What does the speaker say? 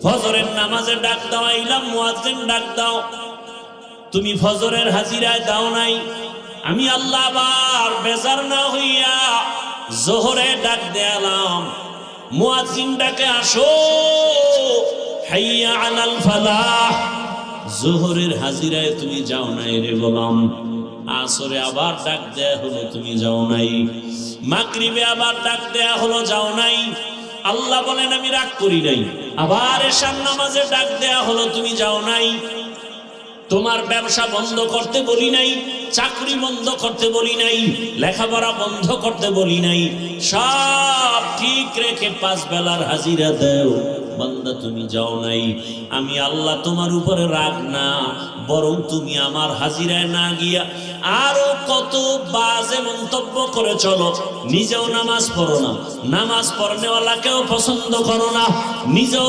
ফজরের নামাজে ডাক দাও, আইলাম মুয়াজ্জিন ডাক দাও, তুমি ফজরের হাজিরায় দাও নাই। আমি আল্লাহ আবার বেজার না হইয়া জোহরে ডাক দেয়ালাম, মুয়াজ্জিন ডাকে আসো, হাইয়া আলাল ফালাহ। জোহরের হাজিরায় তুমি যাও নাই রে গোলাম। আসরে আবার ডাক দেয়া হলো, তুমি যাও নাই। মাগরিবে আবার ডাক দেয়া হলো, যাও নাই। আল্লাহ বলেন আমি রাগ করি নাই। আবার এশার নামাজে ডাক দেয়া হলো, তুমি যাও নাই। তোমার ব্যবসা বন্ধ করতে বলি নাই, চাকরি বন্ধ করতে বলি নাই, লেখাপড়া বন্ধ করতে বলি নাই, সব ঠিক রেখে 5 বেলার হাজিরা দাও। বান্দা তুমি যাও নাই। আমি আল্লাহ তোমার উপরে রাগ না, বরং তুমি আমার হাজিরায় না গিয়া আরো কত বাজে মন্তব্য করে চলো। নিজেও নামাজ পড়ো না, নামাজ পড়নেওয়ালাকেও পছন্দ করো না, নিজেও